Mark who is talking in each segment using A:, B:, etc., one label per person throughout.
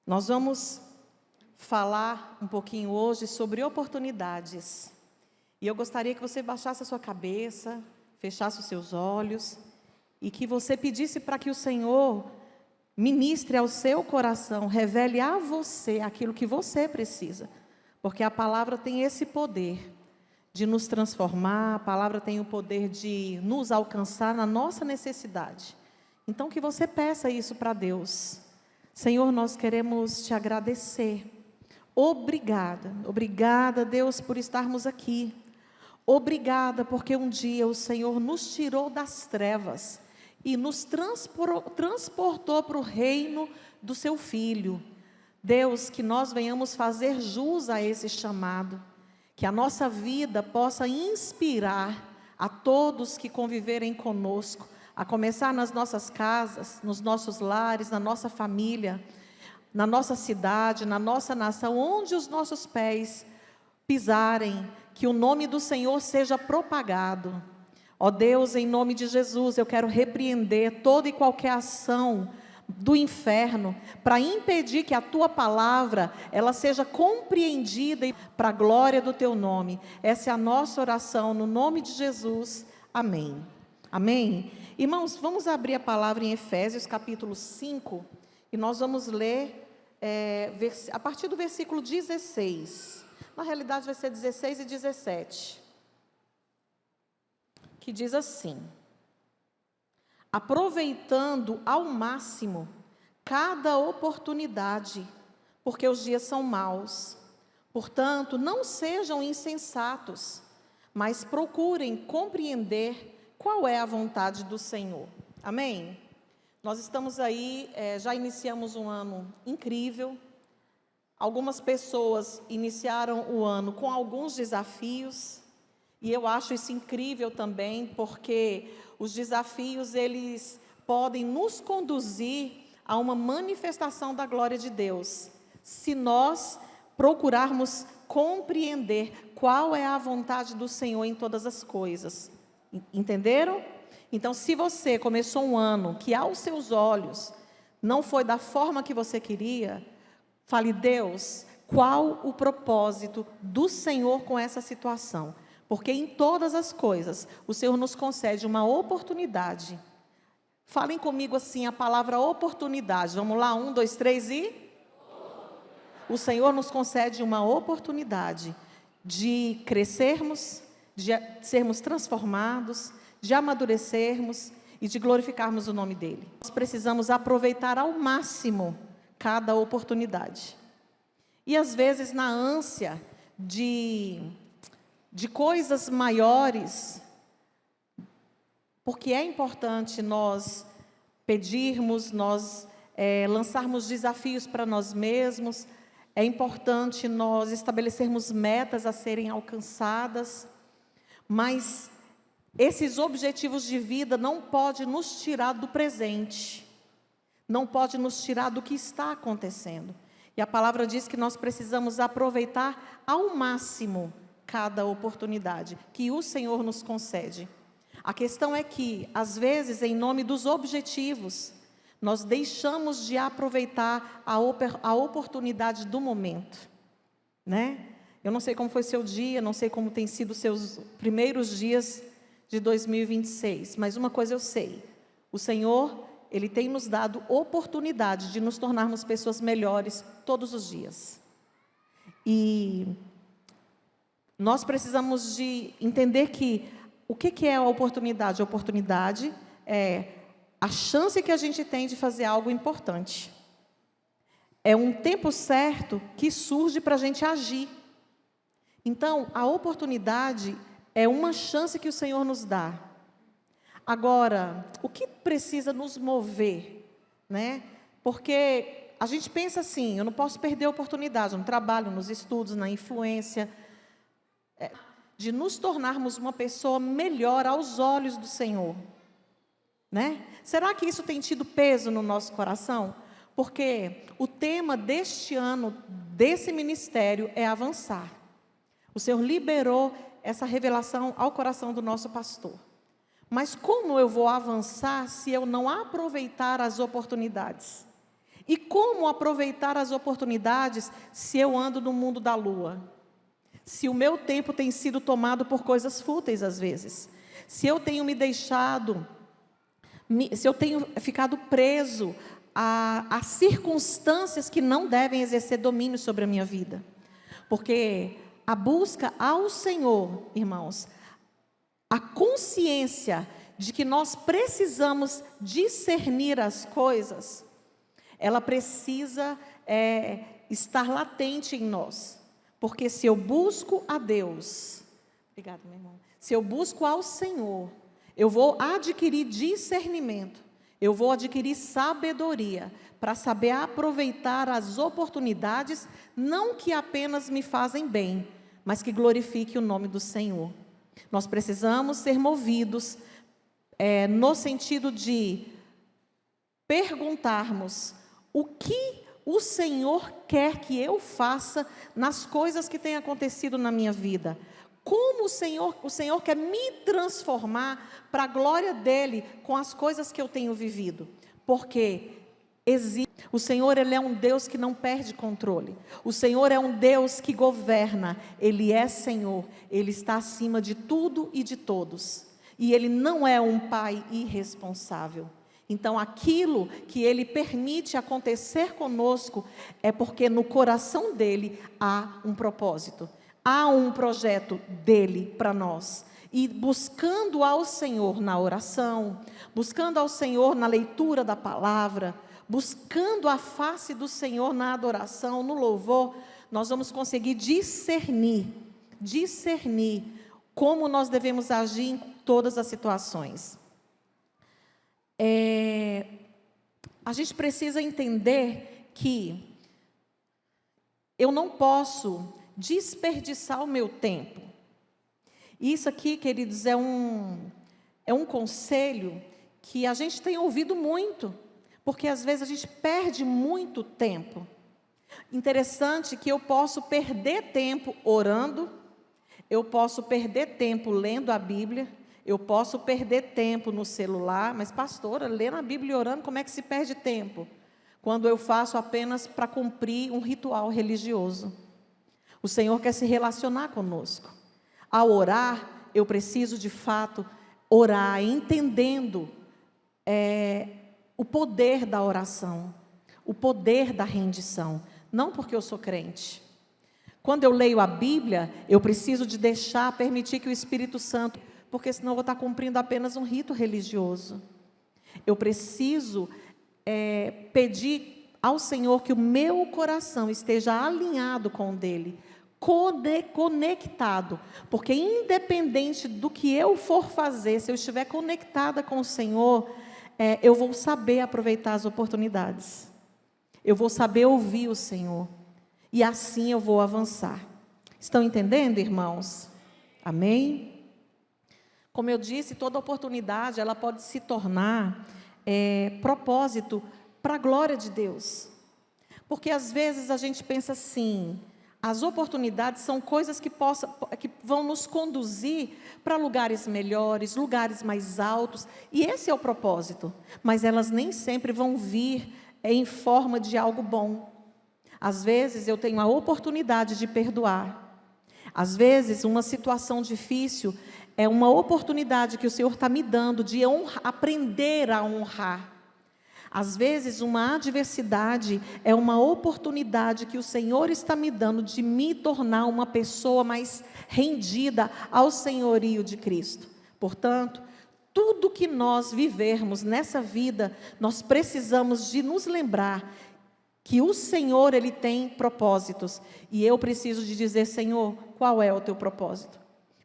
A: Nós vamos falar um pouquinho hoje sobre oportunidades. E eu gostaria que você baixasse a sua cabeça, fechasse os seus olhos e que você pedisse para que o Senhor ministre ao seu coração, revele a você aquilo que você precisa. Porque a palavra tem esse poder de nos transformar, a palavra tem o poder de nos alcançar na nossa necessidade. Então que você peça isso para Deus. Senhor, nós queremos te agradecer. Obrigada, obrigada, Deus, por estarmos aqui. Obrigada, porque um dia o Senhor nos tirou das trevas e nos transportou para o reino do seu Filho. Deus, que nós venhamos fazer jus a esse chamado, que a nossa vida possa inspirar a todos que conviverem conosco, a começar nas nossas casas, nos nossos lares, na nossa família, na nossa cidade, na nossa nação, onde os nossos pés pisarem, que o nome do Senhor seja propagado. Ó Deus, em nome de Jesus, eu quero repreender toda e qualquer ação do inferno, para impedir que a tua palavra, ela seja compreendida para a glória do teu nome. Essa é a nossa oração, no nome de Jesus, amém. Amém? Irmãos, vamos abrir a palavra em Efésios capítulo 5, e nós vamos ler a partir do versículo 16, na realidade vai ser 16 e 17, que diz assim: aproveitando ao máximo cada oportunidade, porque os dias são maus. Portanto, não sejam insensatos, mas procurem compreender qual é a vontade do Senhor. Amém? Nós estamos aí, já iniciamos um ano incrível. Algumas pessoas iniciaram o ano com alguns desafios, e eu acho isso incrível também, porque os desafios, eles podem nos conduzir a uma manifestação da glória de Deus, se nós procurarmos compreender qual é a vontade do Senhor em todas as coisas. Entenderam? Então, se você começou um ano que aos seus olhos não foi da forma que você queria, fale: Deus, qual o propósito do Senhor com essa situação? Porque em todas as coisas, o Senhor nos concede uma oportunidade. Falem comigo assim a palavra oportunidade. Vamos lá, 1, 2, 3 e... O Senhor nos concede uma oportunidade de crescermos, de sermos transformados, de amadurecermos e de glorificarmos o nome dEle. Nós precisamos aproveitar ao máximo cada oportunidade. E às vezes na ânsia de coisas maiores, porque é importante nós pedirmos, nós lançarmos desafios para nós mesmos, é importante nós estabelecermos metas a serem alcançadas, mas esses objetivos de vida não podem nos tirar do presente, não pode nos tirar do que está acontecendo. E a palavra diz que nós precisamos aproveitar ao máximo cada oportunidade que o Senhor nos concede. A questão é que, às vezes, em nome dos objetivos, nós deixamos de aproveitar a oportunidade do momento, né? Eu não sei como foi seu dia, não sei como tem sido os seus primeiros dias de 2026, mas uma coisa eu sei: o Senhor, Ele tem nos dado oportunidade de nos tornarmos pessoas melhores todos os dias. E nós precisamos de entender que o que é a oportunidade? A oportunidade é a chance que a gente tem de fazer algo importante. É um tempo certo que surge para a gente agir. Então, a oportunidade é uma chance que o Senhor nos dá. Agora, o que precisa nos mover, né? Porque a gente pensa assim: eu não posso perder a oportunidade no trabalho, nos estudos, na influência, de nos tornarmos uma pessoa melhor aos olhos do Senhor, né? Será que isso tem tido peso no nosso coração? Porque o tema deste ano, desse ministério, é avançar. O Senhor liberou essa revelação ao coração do nosso pastor. Mas como eu vou avançar se eu não aproveitar as oportunidades? E como aproveitar as oportunidades se eu ando no mundo da lua? Se o meu tempo tem sido tomado por coisas fúteis às vezes. Se eu tenho me deixado, se eu tenho ficado preso a circunstâncias que não devem exercer domínio sobre a minha vida. Porque a busca ao Senhor, irmãos, a consciência de que nós precisamos discernir as coisas, ela precisa estar latente em nós. Porque se eu busco a Deus, obrigado, meu irmão. Se eu busco ao Senhor, eu vou adquirir discernimento, eu vou adquirir sabedoria para saber aproveitar as oportunidades, não que apenas me fazem bem, mas que glorifique o nome do Senhor. Nós precisamos ser movidos no sentido de perguntarmos o que o Senhor quer que eu faça nas coisas que têm acontecido na minha vida. Como o Senhor quer me transformar para a glória dEle com as coisas que eu tenho vivido. Porque o Senhor, Ele é um Deus que não perde controle. O Senhor é um Deus que governa. Ele é Senhor. Ele está acima de tudo e de todos. E Ele não é um Pai irresponsável. Então, aquilo que Ele permite acontecer conosco é porque no coração dEle há um propósito. Há um projeto dEle para nós. E buscando ao Senhor na oração, buscando ao Senhor na leitura da palavra, buscando a face do Senhor na adoração, no louvor, nós vamos conseguir discernir como nós devemos agir em todas as situações. A gente precisa entender que eu não posso desperdiçar o meu tempo. Isso aqui, queridos, é um conselho que a gente tem ouvido muito, porque às vezes a gente perde muito tempo. Interessante que eu posso perder tempo orando, eu posso perder tempo lendo a Bíblia, eu posso perder tempo no celular, mas pastora, lendo a Bíblia e orando, como é que se perde tempo? Quando eu faço apenas para cumprir um ritual religioso. O Senhor quer se relacionar conosco. Ao orar, eu preciso de fato orar, entendendo o poder da oração, o poder da rendição. Não porque eu sou crente. Quando eu leio a Bíblia, eu preciso de permitir que o Espírito Santo, porque senão eu vou estar cumprindo apenas um rito religioso. Eu preciso pedir ao Senhor que o meu coração esteja alinhado com o dele, conectado, porque independente do que eu for fazer, se eu estiver conectada com o Senhor, eu vou saber aproveitar as oportunidades, eu vou saber ouvir o Senhor, e assim eu vou avançar. Estão entendendo, irmãos? Amém? Como eu disse, toda oportunidade, ela pode se tornar propósito para a glória de Deus, porque às vezes a gente pensa assim, as oportunidades são coisas que vão nos conduzir para lugares melhores, lugares mais altos, e esse é o propósito, mas elas nem sempre vão vir em forma de algo bom. Às vezes eu tenho a oportunidade de perdoar, às vezes uma situação difícil é uma oportunidade que o Senhor está me dando de aprender a honrar. Às vezes uma adversidade é uma oportunidade que o Senhor está me dando de me tornar uma pessoa mais rendida ao senhorio de Cristo. Portanto, tudo que nós vivermos nessa vida, nós precisamos de nos lembrar que o Senhor, Ele tem propósitos. E eu preciso de dizer, Senhor, qual é o teu propósito?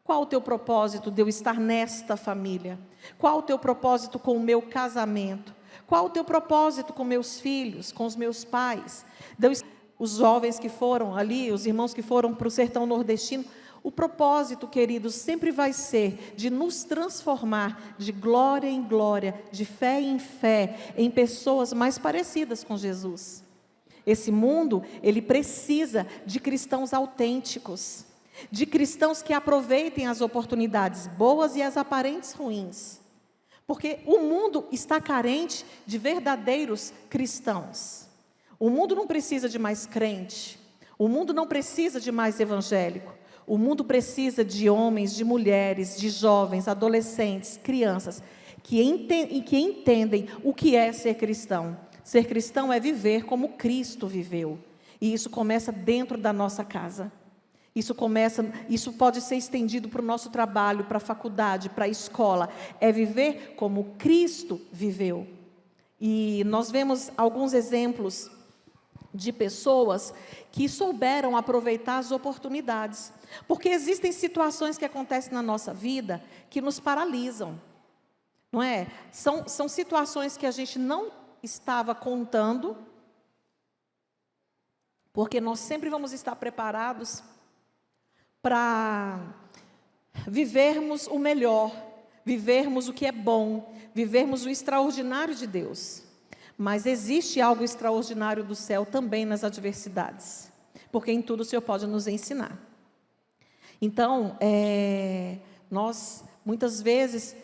A: Qual o teu propósito de eu estar nesta família? Qual o teu propósito com o meu casamento? Qual o teu propósito com meus filhos, com os meus pais? Os jovens que foram ali, os irmãos que foram para o sertão nordestino, o propósito, queridos, sempre vai ser de nos transformar de glória em glória, de fé em fé, em pessoas mais parecidas com Jesus. Esse mundo, ele precisa de cristãos autênticos, de cristãos que aproveitem as oportunidades boas e as aparentes ruins. Porque o mundo está carente de verdadeiros cristãos. O mundo não precisa de mais crente. O mundo não precisa de mais evangélico. O mundo precisa de homens, de mulheres, de jovens, adolescentes, crianças, que entendem o que é ser cristão. Ser cristão é viver como Cristo viveu. E isso começa dentro da nossa casa. Isso pode ser estendido para o nosso trabalho, para a faculdade, para a escola. É viver como Cristo viveu. E nós vemos alguns exemplos de pessoas que souberam aproveitar as oportunidades. Porque existem situações que acontecem na nossa vida que nos paralisam. Não é? São situações que a gente não estava contando, porque nós sempre vamos estar preparados para vivermos o melhor, vivermos o que é bom, vivermos o extraordinário de Deus. Mas existe algo extraordinário do céu também nas adversidades, porque em tudo o Senhor pode nos ensinar. Então, nós muitas vezes,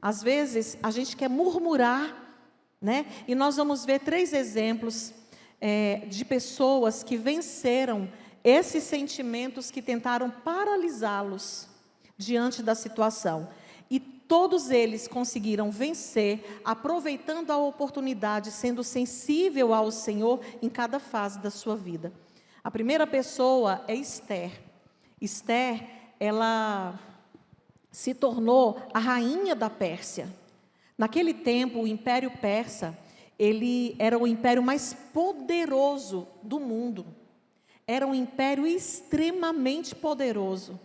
A: às vezes a gente quer murmurar, né? E nós vamos ver 3 exemplos de pessoas que venceram esses sentimentos que tentaram paralisá-los diante da situação. E todos eles conseguiram vencer, aproveitando a oportunidade, sendo sensível ao Senhor em cada fase da sua vida. A primeira pessoa é Esther. Esther, ela se tornou a rainha da Pérsia. Naquele tempo, o Império Persa, ele era o império mais poderoso do mundo. Era um império extremamente poderoso.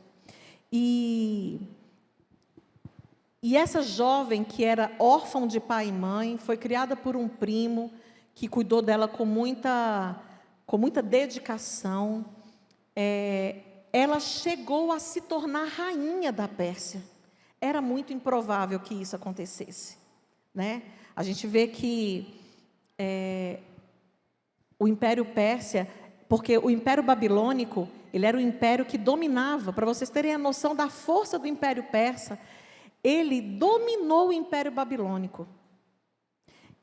A: E essa jovem, que era órfã de pai e mãe, foi criada por um primo que cuidou dela com muita dedicação. Ela chegou a se tornar rainha da Pérsia. Era muito improvável que isso acontecesse, né? A gente vê que o Império Pérsia, porque o Império Babilônico, ele era o império que dominava. Para vocês terem a noção da força do Império Persa, ele dominou o Império Babilônico.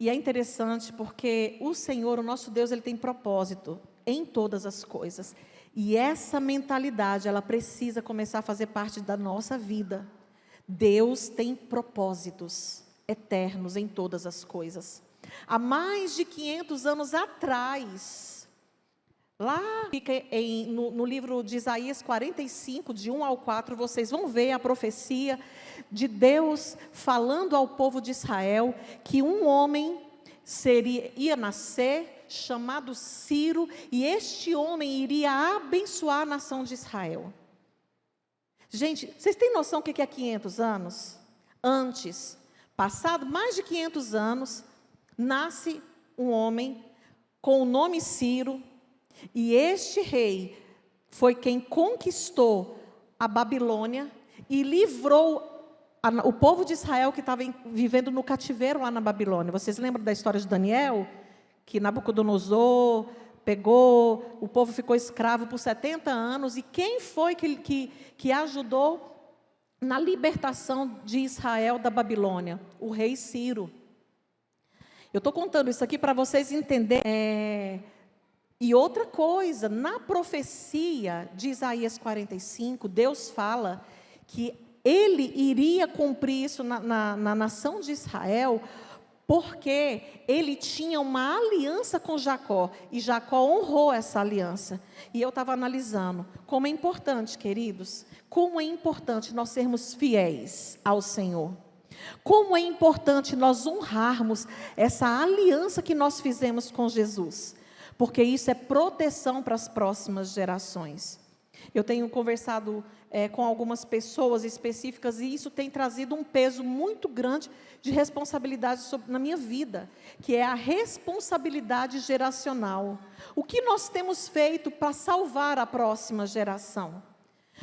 A: E é interessante porque o Senhor, o nosso Deus, ele tem propósito em todas as coisas. E essa mentalidade, ela precisa começar a fazer parte da nossa vida. Deus tem propósitos eternos em todas as coisas. Há mais de 500 anos atrás, lá no livro de Isaías 45, de 1 ao 4, vocês vão ver a profecia de Deus falando ao povo de Israel que um homem ia nascer, chamado Ciro, e este homem iria abençoar a nação de Israel. Gente, vocês têm noção do que é 500 anos? Antes, passado mais de 500 anos, nasce um homem com o nome Ciro, e este rei foi quem conquistou a Babilônia e livrou o povo de Israel que estava vivendo no cativeiro lá na Babilônia. Vocês lembram da história de Daniel? Que Nabucodonosor pegou, o povo ficou escravo por 70 anos, e quem foi que ajudou na libertação de Israel da Babilônia? O rei Ciro. Eu estou contando isso aqui para vocês entenderem. E outra coisa, na profecia de Isaías 45, Deus fala que Ele iria cumprir isso na nação de Israel, porque Ele tinha uma aliança com Jacó, e Jacó honrou essa aliança. E eu estava analisando como é importante, queridos, como é importante nós sermos fiéis ao Senhor. Como é importante nós honrarmos essa aliança que nós fizemos com Jesus, porque isso é proteção para as próximas gerações. Eu tenho conversado com algumas pessoas específicas, e isso tem trazido um peso muito grande de responsabilidade na minha vida, que é a responsabilidade geracional. O que nós temos feito para salvar a próxima geração?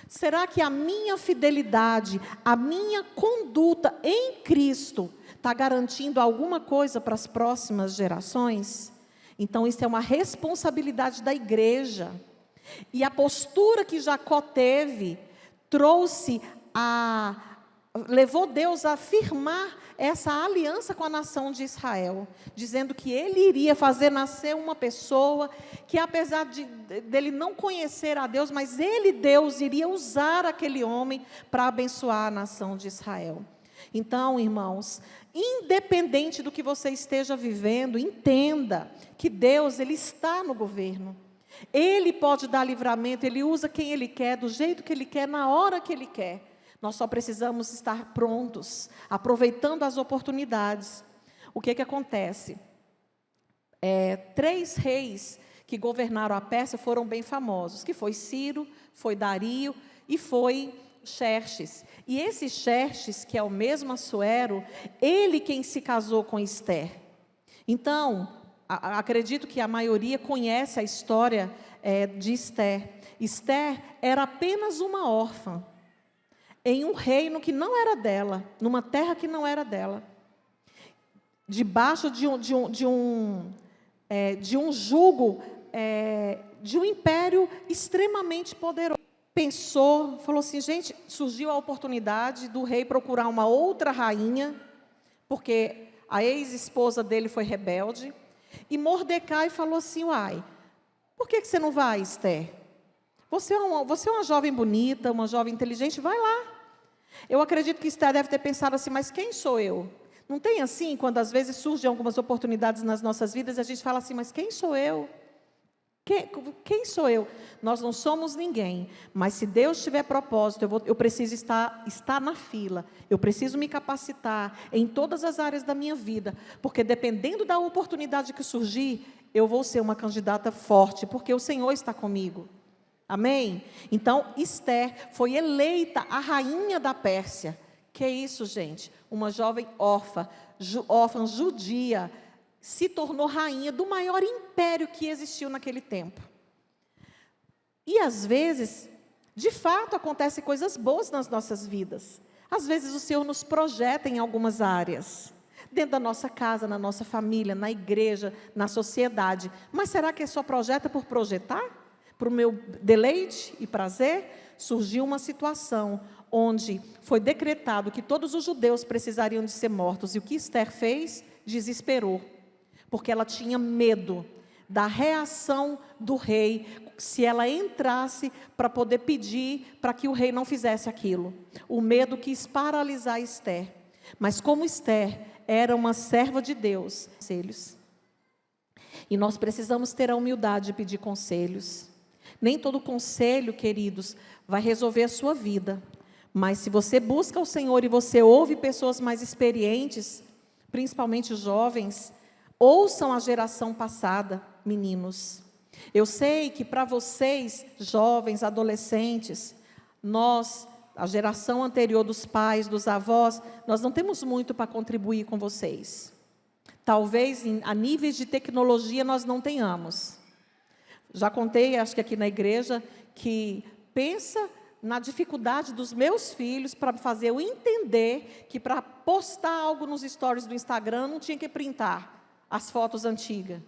A: Será que a minha fidelidade, a minha conduta em Cristo está garantindo alguma coisa para as próximas gerações? Então isso é uma responsabilidade da igreja. E a postura que Jacó teve trouxe levou Deus a firmar essa aliança com a nação de Israel, dizendo que ele iria fazer nascer uma pessoa que, apesar dele não conhecer a Deus, mas ele, Deus, iria usar aquele homem para abençoar a nação de Israel. Então, irmãos, independente do que você esteja vivendo, entenda que Deus, Ele está no governo. Ele pode dar livramento, Ele usa quem Ele quer, do jeito que Ele quer, na hora que Ele quer. Nós só precisamos estar prontos, aproveitando as oportunidades. O que acontece? 3 reis que governaram a Pérsia foram bem famosos, que foi Ciro, foi Dario e foi Xerxes. E esse Xerxes, que é o mesmo Assuero, ele quem se casou com Ester. Então, acredito que a maioria conhece a história de Ester. Ester era apenas uma órfã, em um reino que não era dela, numa terra que não era dela, debaixo de um jugo, de um império extremamente poderoso. Pensou, falou assim, gente, surgiu a oportunidade do rei procurar uma outra rainha, porque a ex-esposa dele foi rebelde, e Mordecai falou assim, uai, por que você não vai, Ester? Você é uma jovem bonita, uma jovem inteligente, vai lá. Eu acredito que Ester deve ter pensado assim, mas quem sou eu? Não tem assim, quando às vezes surgem algumas oportunidades nas nossas vidas, a gente fala assim, mas quem sou eu? Quem sou eu? Nós não somos ninguém, mas se Deus tiver propósito, eu preciso estar na fila, eu preciso me capacitar em todas as áreas da minha vida, porque dependendo da oportunidade que surgir, eu vou ser uma candidata forte, porque o Senhor está comigo. Amém? Então, Ester foi eleita a rainha da Pérsia. Que isso, gente? Uma jovem órfã judia, se tornou rainha do maior império que existiu naquele tempo. E às vezes, de fato, acontecem coisas boas nas nossas vidas. Às vezes o Senhor nos projeta em algumas áreas, dentro da nossa casa, na nossa família, na igreja, na sociedade. Mas será que é só projeta por projetar? Para o meu deleite e prazer? Surgiu uma situação onde foi decretado que todos os judeus precisariam de ser mortos. E o que Ester fez? Desesperou. Porque ela tinha medo da reação do rei, se ela entrasse para poder pedir para que o rei não fizesse aquilo. O medo quis paralisar Ester. Mas como Ester era uma serva de Deus, conselhos. E nós precisamos ter a humildade de pedir conselhos. Nem todo conselho, queridos, vai resolver a sua vida. Mas se você busca o Senhor e você ouve pessoas mais experientes, principalmente jovens, ouçam a geração passada, meninos. Eu sei que para vocês, jovens, adolescentes, nós, a geração anterior dos pais, dos avós, nós não temos muito para contribuir com vocês. Talvez a níveis de tecnologia nós não tenhamos. Já contei, acho que aqui na igreja, que pensa na dificuldade dos meus filhos para fazer eu entender que para postar algo nos stories do Instagram não tinha que printar as fotos antigas.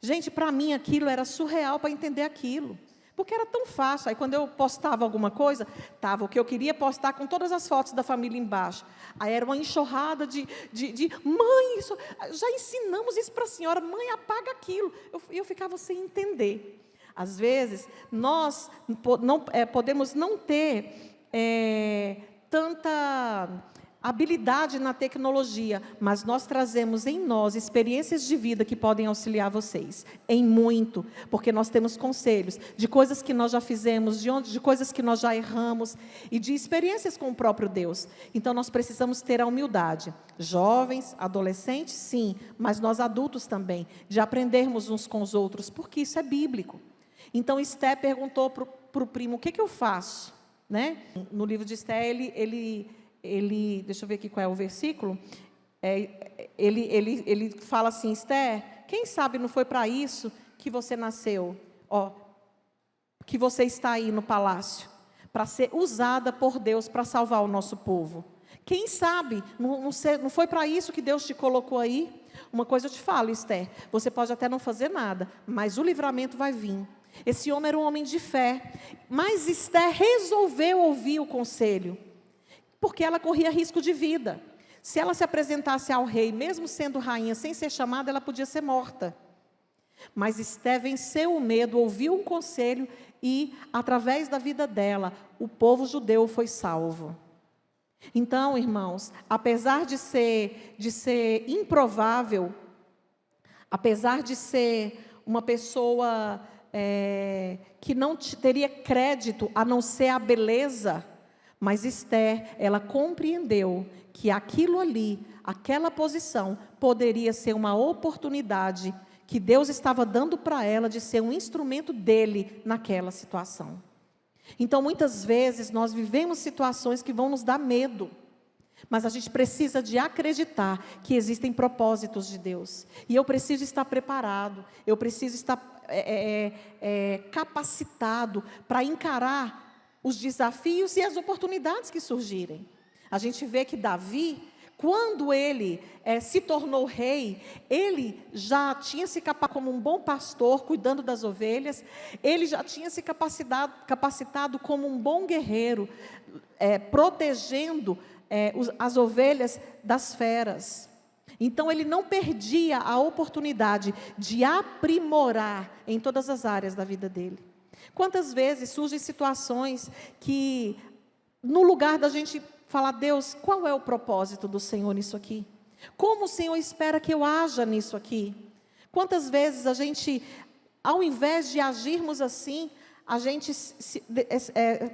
A: Gente, para mim aquilo era surreal para entender aquilo. Porque era tão fácil. Aí quando eu postava alguma coisa, estava o que eu queria postar com todas as fotos da família embaixo. Aí era uma enxurrada de mãe, já ensinamos isso para a senhora, mãe, apaga aquilo. Eu ficava sem entender. Às vezes, nós podemos não ter tanta habilidade na tecnologia, mas nós trazemos em nós experiências de vida que podem auxiliar vocês, em muito, porque nós temos conselhos de coisas que nós já fizemos, de coisas que nós já erramos, e de experiências com o próprio Deus. Então nós precisamos ter a humildade, jovens, adolescentes, sim, mas nós adultos também, de aprendermos uns com os outros, porque isso é bíblico. Então Esté perguntou para o primo, o que eu faço? Né? No livro de Esté, ele, deixa eu ver aqui qual é o versículo, ele fala assim, Esté, quem sabe não foi para isso que você nasceu, que você está aí no palácio, para ser usada por Deus para salvar o nosso povo. Quem sabe, não foi para isso que Deus te colocou aí? Uma coisa eu te falo, Esté, você pode até não fazer nada, mas o livramento vai vir. Esse homem era um homem de fé, mas Esté resolveu ouvir o conselho. porque ela corria risco de vida. Se ela se apresentasse ao rei, mesmo sendo rainha, sem ser chamada, ela podia ser morta. Mas Esté venceu o medo, ouviu um conselho e, através da vida dela, o povo judeu foi salvo. Então, irmãos, apesar de ser improvável, apesar de ser uma pessoa que não teria crédito a não ser a beleza, mas Esté, ela compreendeu que aquilo ali, aquela posição, poderia ser uma oportunidade que Deus estava dando para ela de ser um instrumento dele naquela situação. Então, muitas vezes, nós vivemos situações que vão nos dar medo, mas a gente precisa de acreditar que existem propósitos de Deus. E eu preciso estar preparado, eu preciso estar capacitado para encarar os desafios e as oportunidades que surgirem. A gente vê que Davi, quando ele se tornou rei, ele já tinha se capacitado como um bom pastor, cuidando das ovelhas, ele já tinha se capacitado como um bom guerreiro, protegendo as ovelhas das feras. Então ele não perdia a oportunidade de aprimorar em todas as áreas da vida dele. Quantas vezes surgem situações que, no lugar da gente falar, Deus, qual é o propósito do Senhor nisso aqui? Como o Senhor espera que eu haja nisso aqui? Quantas vezes a gente, ao invés de agirmos assim, a gente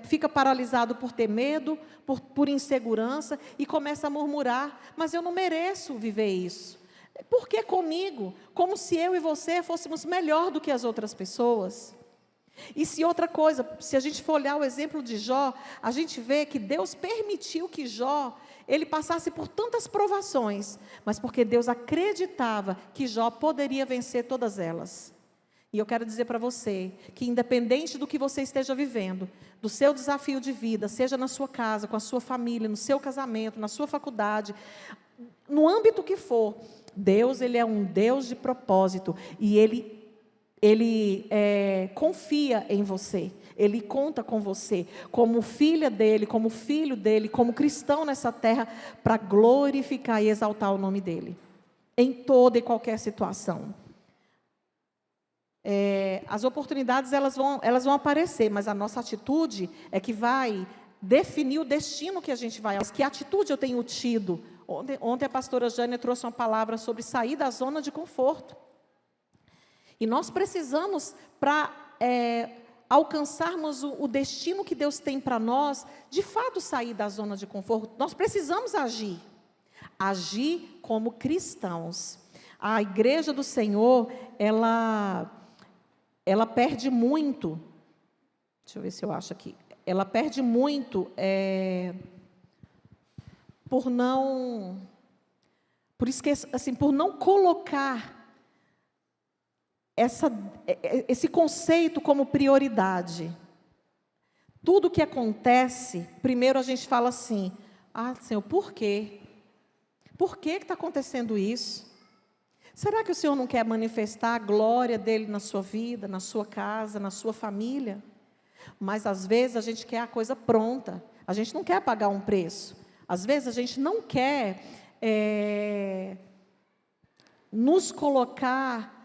A: fica paralisado por ter medo, por insegurança, e começa a murmurar, mas eu não mereço viver isso. Por que comigo? Como se eu e você fôssemos melhor do que as outras pessoas. E se outra coisa, se a gente for olhar o exemplo de Jó, a gente vê que Deus permitiu que Jó, ele passasse por tantas provações, mas porque Deus acreditava que Jó poderia vencer todas elas. E eu quero dizer para você, que independente do que você esteja vivendo, do seu desafio de vida, seja na sua casa, com a sua família, no seu casamento, na sua faculdade, no âmbito que for, Deus, ele é um Deus de propósito, e Ele confia em você, Ele conta com você, como filha dEle, como filho dEle, como cristão nessa terra, para glorificar e exaltar o nome dEle, em toda e qualquer situação. As oportunidades elas vão aparecer, mas a nossa atitude é que vai definir o destino que a gente vai. Que atitude eu tenho tido? Ontem a pastora Jânia trouxe uma palavra sobre sair da zona de conforto. E nós precisamos, para alcançarmos o destino que Deus tem para nós, de fato sair da zona de conforto, nós precisamos agir como cristãos. A igreja do Senhor, ela perde muito, deixa eu ver se eu acho aqui, ela perde muito por não colocar esse conceito como prioridade. Tudo que acontece, primeiro a gente fala assim, Senhor, por quê? Por que está acontecendo isso? Será que o Senhor não quer manifestar a glória dEle na sua vida, na sua casa, na sua família? Mas às vezes a gente quer a coisa pronta, a gente não quer pagar um preço. Às vezes a gente não quer nos colocar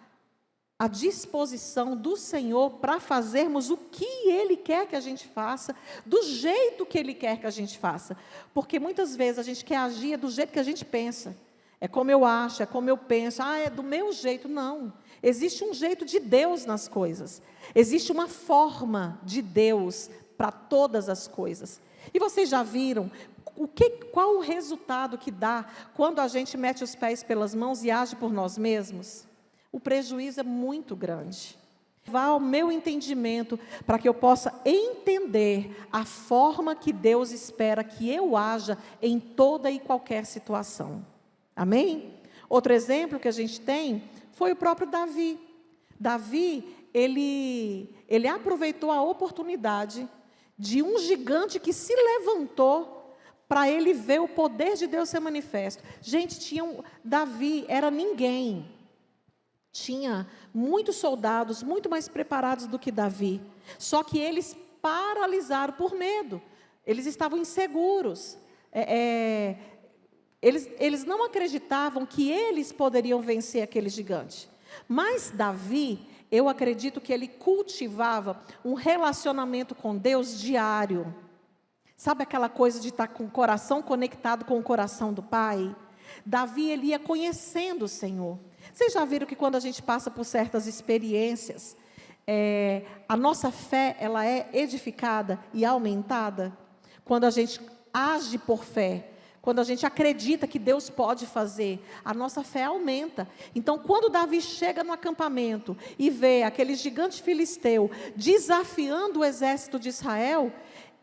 A: à disposição do Senhor para fazermos o que Ele quer que a gente faça, do jeito que Ele quer que a gente faça. Porque muitas vezes a gente quer agir do jeito que a gente pensa. É como eu acho, é como eu penso, é do meu jeito. Não, existe um jeito de Deus nas coisas. Existe uma forma de Deus para todas as coisas. E vocês já viram qual o resultado que dá quando a gente mete os pés pelas mãos e age por nós mesmos? O prejuízo é muito grande. Vá ao meu entendimento para que eu possa entender a forma que Deus espera que eu haja em toda e qualquer situação. Amém? Outro exemplo que a gente tem foi o próprio Davi. Davi, ele aproveitou a oportunidade de um gigante que se levantou para ele ver o poder de Deus ser manifesto. Gente, Davi era ninguém. Tinha muitos soldados, muito mais preparados do que Davi. Só que eles paralisaram por medo. Eles estavam inseguros. Eles não acreditavam que eles poderiam vencer aquele gigante. Mas Davi, eu acredito que ele cultivava um relacionamento com Deus diário. Sabe aquela coisa de estar com o coração conectado com o coração do Pai? Davi, ele ia conhecendo o Senhor. Vocês já viram que quando a gente passa por certas experiências, a nossa fé, ela é edificada e aumentada? Quando a gente age por fé, quando a gente acredita que Deus pode fazer, a nossa fé aumenta. Então, quando Davi chega no acampamento e vê aquele gigante filisteu desafiando o exército de Israel,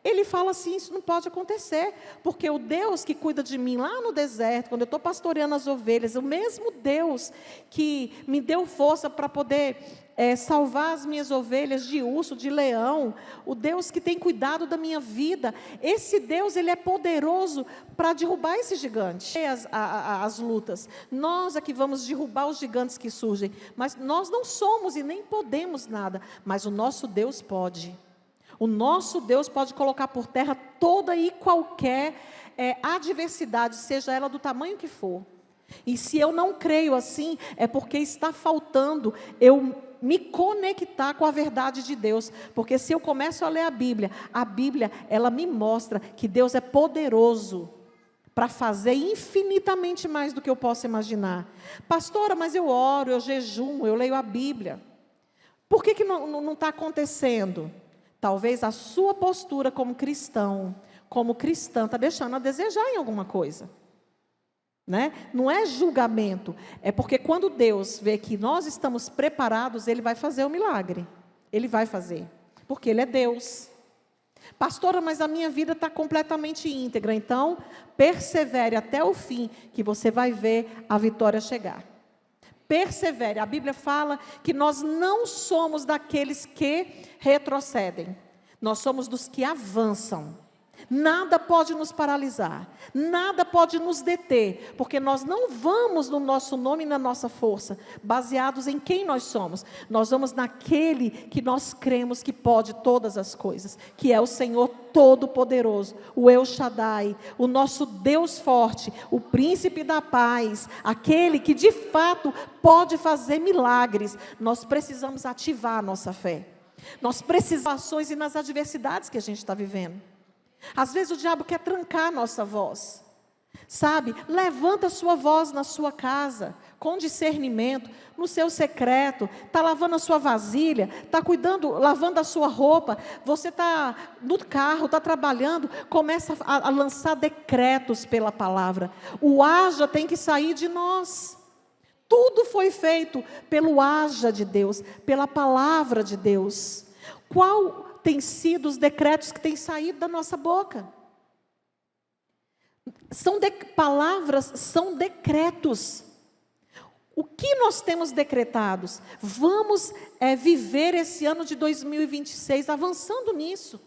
A: ele fala assim: isso não pode acontecer, porque o Deus que cuida de mim lá no deserto, quando eu estou pastoreando as ovelhas, o mesmo Deus que me deu força para poder salvar as minhas ovelhas de urso, de leão, o Deus que tem cuidado da minha vida, esse Deus, ele é poderoso para derrubar esse gigante. As lutas, nós é que vamos derrubar os gigantes que surgem, mas nós não somos e nem podemos nada, mas o nosso Deus pode. O nosso Deus pode colocar por terra toda e qualquer adversidade, seja ela do tamanho que for. E se eu não creio assim, é porque está faltando eu me conectar com a verdade de Deus. Porque se eu começo a ler a Bíblia, ela me mostra que Deus é poderoso para fazer infinitamente mais do que eu posso imaginar. Pastora, mas eu oro, eu jejuo, eu leio a Bíblia. Por que não está acontecendo? Talvez a sua postura como cristão, como cristã, está deixando a desejar em alguma coisa. Né? Não é julgamento, é porque quando Deus vê que nós estamos preparados, Ele vai fazer o milagre. Ele vai fazer, porque Ele é Deus. Pastora, mas a minha vida está completamente íntegra. Então, persevere até o fim, que você vai ver a vitória chegar. Persevere. A Bíblia fala que nós não somos daqueles que retrocedem. Nós somos dos que avançam. Nada pode nos paralisar. Nada pode nos deter. Porque nós não vamos no nosso nome e na nossa força, baseados em quem nós somos. Nós vamos naquele que nós cremos que pode todas as coisas. Que é o Senhor Todo-Poderoso. O El Shaddai. O nosso Deus forte. O Príncipe da Paz. Aquele que de fato pode fazer milagres. Nós precisamos ativar a nossa fé. Nós precisamos e nas adversidades que a gente está vivendo. Às vezes o diabo quer trancar a nossa voz. Sabe? Levanta a sua voz na sua casa, com discernimento, no seu secreto. Está lavando a sua vasilha, está lavando a sua roupa. Você está no carro, está trabalhando. Começa a lançar decretos pela palavra. O haja tem que sair de nós. Tudo foi feito pelo haja de Deus, pela palavra de Deus. Qual tem sido os decretos que têm saído da nossa boca? Palavras são decretos. O que nós temos decretados? Vamos viver esse ano de 2026 avançando nisso.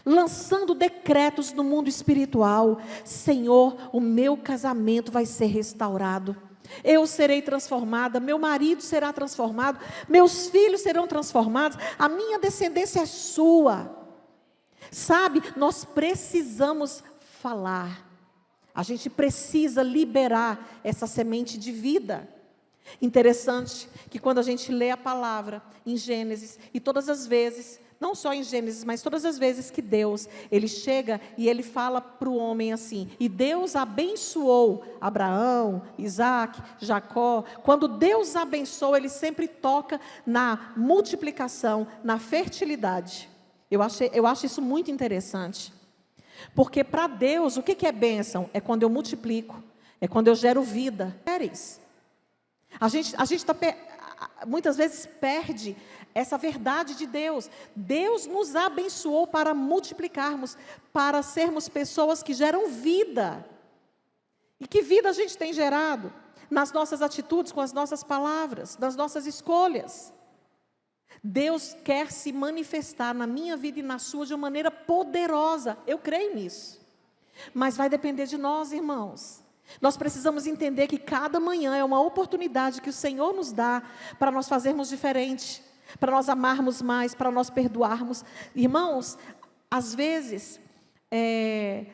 A: Lançando decretos no mundo espiritual. Senhor, o meu casamento vai ser restaurado. Eu serei transformada, meu marido será transformado, meus filhos serão transformados, a minha descendência é sua. Sabe, nós precisamos falar. A gente precisa liberar essa semente de vida. Interessante que quando a gente lê a palavra em Gênesis, e todas as vezes, não só em Gênesis, mas todas as vezes que Deus, Ele chega e Ele fala para o homem assim, e Deus abençoou Abraão, Isaac, Jacó. Quando Deus abençoa, Ele sempre toca na multiplicação, na fertilidade. Eu acho isso muito interessante. Porque para Deus, o que é bênção? É quando eu multiplico, é quando eu gero vida. A gente muitas vezes perde essa verdade de Deus. Deus nos abençoou para multiplicarmos, para sermos pessoas que geram vida. E que vida a gente tem gerado? Nas nossas atitudes, com as nossas palavras, nas nossas escolhas. Deus quer se manifestar na minha vida e na sua de uma maneira poderosa. Eu creio nisso. Mas vai depender de nós, irmãos. Nós precisamos entender que cada manhã é uma oportunidade que o Senhor nos dá para nós fazermos diferente, para nós amarmos mais, para nós perdoarmos. Irmãos, às vezes,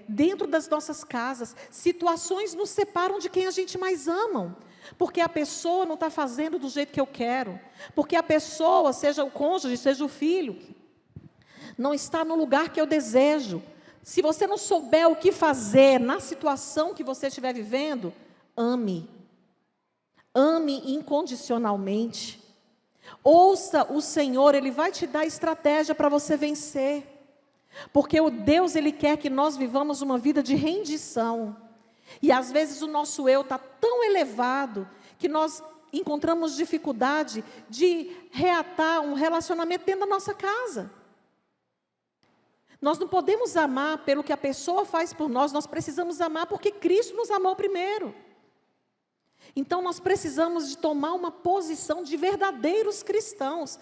A: dentro das nossas casas. Situações nos separam de quem a gente mais ama. Porque a pessoa não está fazendo do jeito que eu quero. Porque a pessoa, seja o cônjuge, seja o filho, não está no lugar que eu desejo. Se você não souber o que fazer na situação que você estiver vivendo, ame. Ame incondicionalmente. Ouça o Senhor, Ele vai te dar estratégia para você vencer. Porque o Deus, Ele quer que nós vivamos uma vida de rendição. E às vezes o nosso eu está tão elevado que nós encontramos dificuldade de reatar um relacionamento dentro da nossa casa. Nós não podemos amar pelo que a pessoa faz por nós, nós precisamos amar porque Cristo nos amou primeiro. Então nós precisamos de tomar uma posição de verdadeiros cristãos.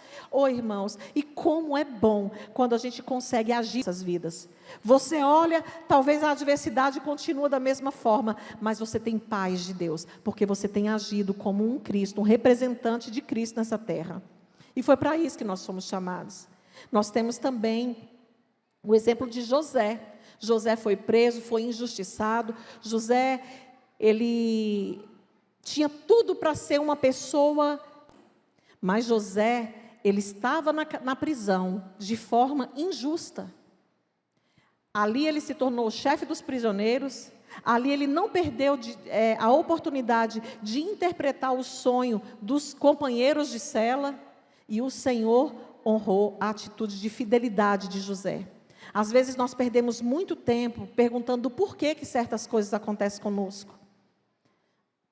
A: Irmãos, e como é bom quando a gente consegue agir nessas vidas. Você olha, talvez a adversidade continua da mesma forma, mas você tem paz de Deus, porque você tem agido como um Cristo, um representante de Cristo nessa terra. E foi para isso que nós fomos chamados. Nós temos também o exemplo de José. José foi preso, foi injustiçado. José, ele tinha tudo para ser uma pessoa, mas José, ele estava na prisão de forma injusta. Ali ele se tornou o chefe dos prisioneiros, ali ele não perdeu a oportunidade de interpretar o sonho dos companheiros de cela, e o Senhor honrou a atitude de fidelidade de José. Às vezes nós perdemos muito tempo perguntando por que certas coisas acontecem conosco.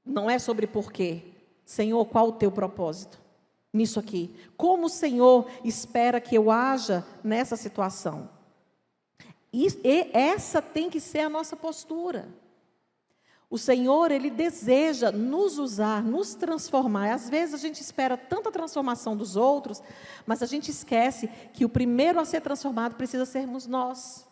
A: Não é sobre porquê. Senhor, qual o teu propósito nisso aqui? Como o Senhor espera que eu haja nessa situação? E essa tem que ser a nossa postura. O Senhor, Ele deseja nos usar, nos transformar. Às vezes a gente espera tanta transformação dos outros, mas a gente esquece que o primeiro a ser transformado precisa sermos nós.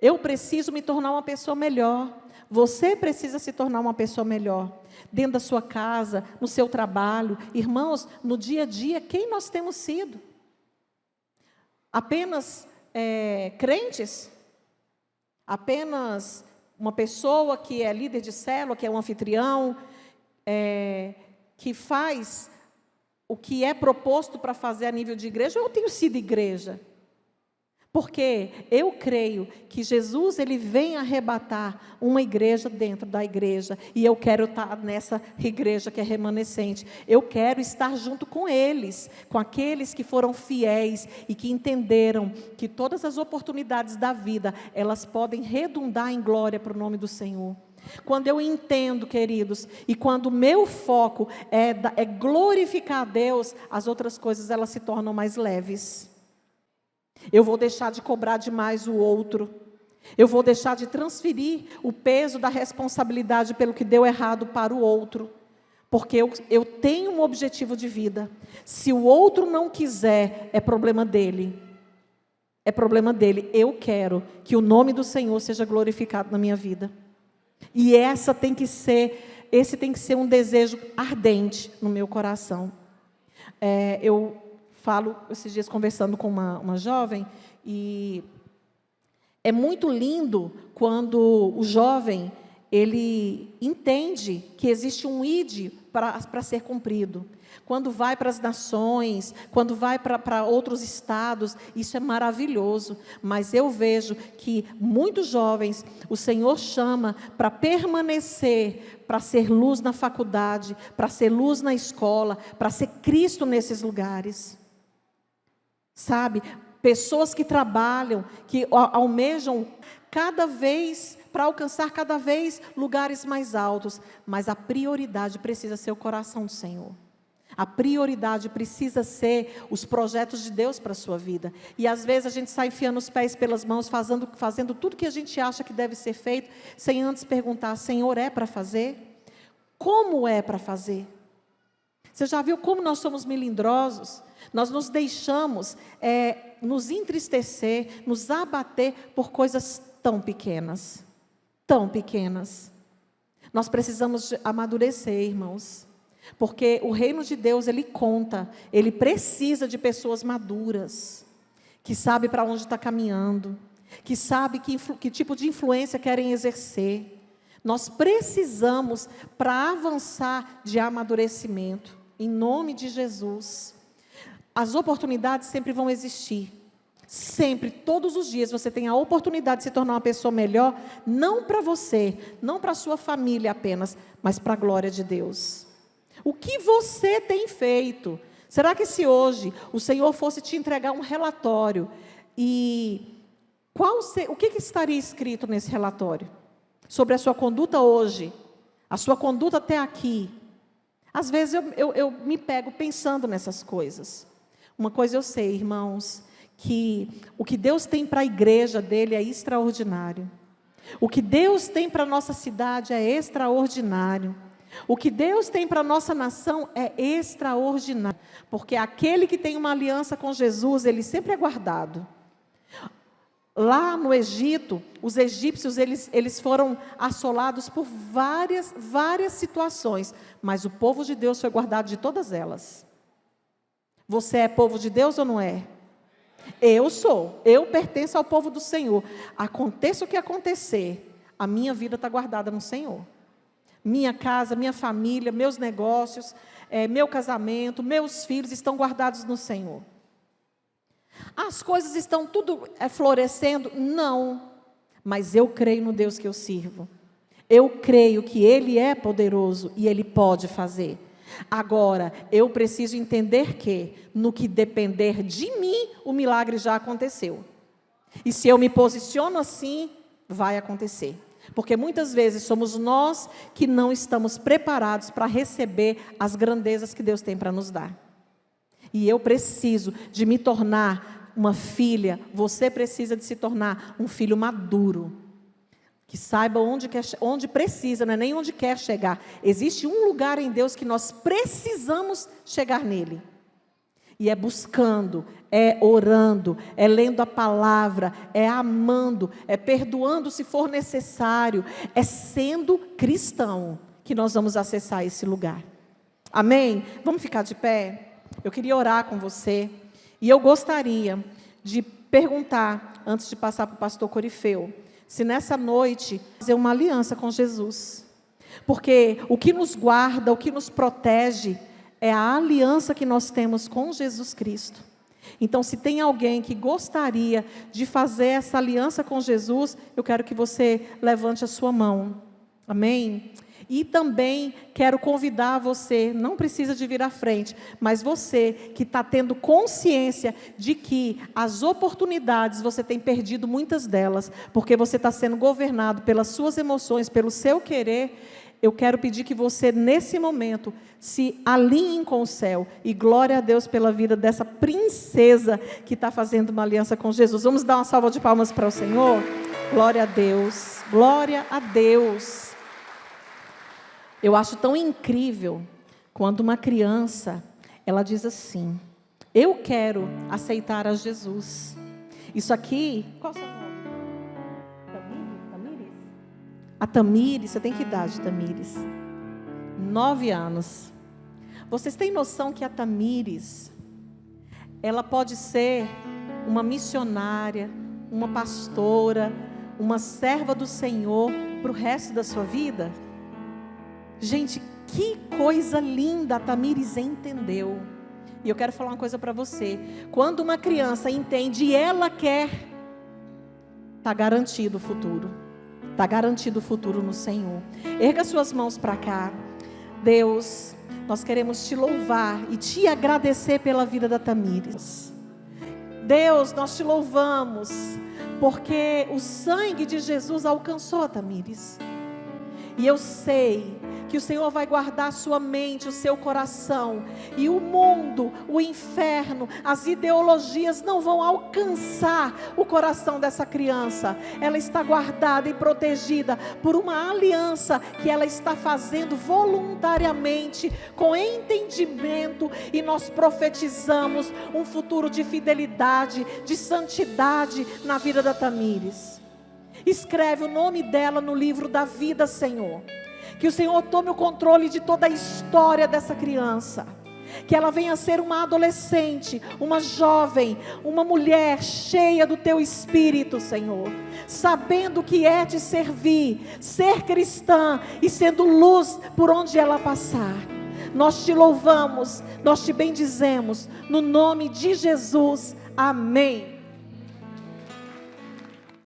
A: Eu preciso me tornar uma pessoa melhor. Você precisa se tornar uma pessoa melhor. Dentro da sua casa, no seu trabalho. Irmãos, no dia a dia, quem nós temos sido? Apenas crentes? Apenas uma pessoa que é líder de célula, que é um anfitrião, que faz o que é proposto para fazer a nível de igreja? Ou eu tenho sido igreja? Porque eu creio que Jesus, Ele vem arrebatar uma igreja dentro da igreja. E eu quero estar nessa igreja que é remanescente. Eu quero estar junto com eles, com aqueles que foram fiéis e que entenderam que todas as oportunidades da vida, elas podem redundar em glória para o nome do Senhor. Quando eu entendo, queridos, e quando o meu foco é glorificar a Deus, as outras coisas elas se tornam mais leves. Eu vou deixar de cobrar demais o outro. Eu vou deixar de transferir o peso da responsabilidade pelo que deu errado para o outro. Porque eu tenho um objetivo de vida. Se o outro não quiser, é problema dele. É problema dele. Eu quero que o nome do Senhor seja glorificado na minha vida. E esse tem que ser um desejo ardente no meu coração. Eu falo esses dias conversando com uma jovem, e é muito lindo quando o jovem, ele entende que existe um ID para ser cumprido. Quando vai para as nações, quando vai para outros estados, isso é maravilhoso. Mas eu vejo que muitos jovens, o Senhor chama para permanecer, para ser luz na faculdade, para ser luz na escola, para ser Cristo nesses lugares. Sabe, pessoas que trabalham, que almejam cada vez, para alcançar cada vez lugares mais altos, mas a prioridade precisa ser o coração do Senhor. A prioridade precisa ser os projetos de Deus para a sua vida. E às vezes a gente sai enfiando os pés pelas mãos, fazendo tudo que a gente acha que deve ser feito, sem antes perguntar: Senhor, é para fazer? Como é para fazer? Você já viu como nós somos melindrosos? Nós nos deixamos nos entristecer, nos abater por coisas tão pequenas. Tão pequenas. Nós precisamos amadurecer, irmãos. Porque o reino de Deus, ele conta, ele precisa de pessoas maduras, que sabem para onde está caminhando, que sabe que tipo de influência querem exercer. Nós precisamos, para avançar, de amadurecimento, em nome de Jesus. As oportunidades sempre vão existir. Sempre, todos os dias, você tem a oportunidade de se tornar uma pessoa melhor, não para você, não para a sua família apenas, mas para a glória de Deus. O que você tem feito? Será que se hoje o Senhor fosse te entregar um relatório, e o que estaria escrito nesse relatório? Sobre a sua conduta hoje, a sua conduta até aqui. Às vezes eu me pego pensando nessas coisas. Uma coisa eu sei, irmãos, que o que Deus tem para a igreja dele é extraordinário. O que Deus tem para a nossa cidade é extraordinário. O que Deus tem para a nossa nação é extraordinário. Porque aquele que tem uma aliança com Jesus, ele sempre é guardado. Lá no Egito, os egípcios, eles foram assolados por várias situações. Mas o povo de Deus foi guardado de todas elas. Você é povo de Deus ou não é? Eu pertenço ao povo do Senhor. Aconteça o que acontecer, a minha vida está guardada no Senhor. Minha casa, minha família, meus negócios, meu casamento, meus filhos estão guardados no Senhor. As coisas estão tudo florescendo? Não, mas eu creio no Deus que eu sirvo. Eu creio que Ele é poderoso e Ele pode fazer. Agora, eu preciso entender que, no que depender de mim, o milagre já aconteceu. E se eu me posiciono assim, vai acontecer. Porque muitas vezes somos nós que não estamos preparados para receber as grandezas que Deus tem para nos dar. E eu preciso de me tornar uma filha, você precisa de se tornar um filho maduro. Que saiba onde precisa, não é nem onde quer chegar. Existe um lugar em Deus que nós precisamos chegar nele. E é buscando, é orando, é lendo a palavra, é amando, é perdoando se for necessário, é sendo cristão que nós vamos acessar esse lugar. Amém? Vamos ficar de pé? Eu queria orar com você. E eu gostaria de perguntar, antes de passar para o pastor Corifeu, se nessa noite fazer uma aliança com Jesus. Porque o que nos guarda, o que nos protege, é a aliança que nós temos com Jesus Cristo. Então, se tem alguém que gostaria de fazer essa aliança com Jesus, eu quero que você levante a sua mão. Amém? E também quero convidar você, não precisa de vir à frente, mas você que está tendo consciência de que as oportunidades, você tem perdido muitas delas, porque você está sendo governado pelas suas emoções, pelo seu querer. Eu quero pedir que você, nesse momento, se alinhe com o céu. E glória a Deus pela vida dessa princesa que está fazendo uma aliança com Jesus. Vamos dar uma salva de palmas para o Senhor? Glória a Deus. Glória a Deus. Eu acho tão incrível quando uma criança, ela diz assim: eu quero aceitar a Jesus. Isso aqui, qual é o seu nome? Tamires? A Tamires, você tem que idade, Tamires? 9 anos. Vocês têm noção que a Tamires, ela pode ser uma missionária, uma pastora, uma serva do Senhor para o resto da sua vida? Gente, que coisa linda a Tamires entendeu. E eu quero falar uma coisa para você. Quando uma criança entende e ela quer, está garantido o futuro. Está garantido o futuro no Senhor. Erga suas mãos para cá. Deus, nós queremos te louvar e te agradecer pela vida da Tamires. Deus, nós te louvamos, porque o sangue de Jesus alcançou a Tamires. E eu sei que o Senhor vai guardar a sua mente, o seu coração, e o mundo, o inferno, as ideologias não vão alcançar o coração dessa criança. Ela está guardada e protegida por uma aliança que ela está fazendo voluntariamente, com entendimento, e nós profetizamos um futuro de fidelidade, de santidade na vida da Tamires. Escreve o nome dela no livro da vida, Senhor. Que o Senhor tome o controle de toda a história dessa criança. Que ela venha a ser uma adolescente, uma jovem, uma mulher cheia do Teu Espírito, Senhor. Sabendo que é te servir, ser cristã e sendo luz por onde ela passar. Nós te louvamos, nós te bendizemos, no nome de Jesus. Amém.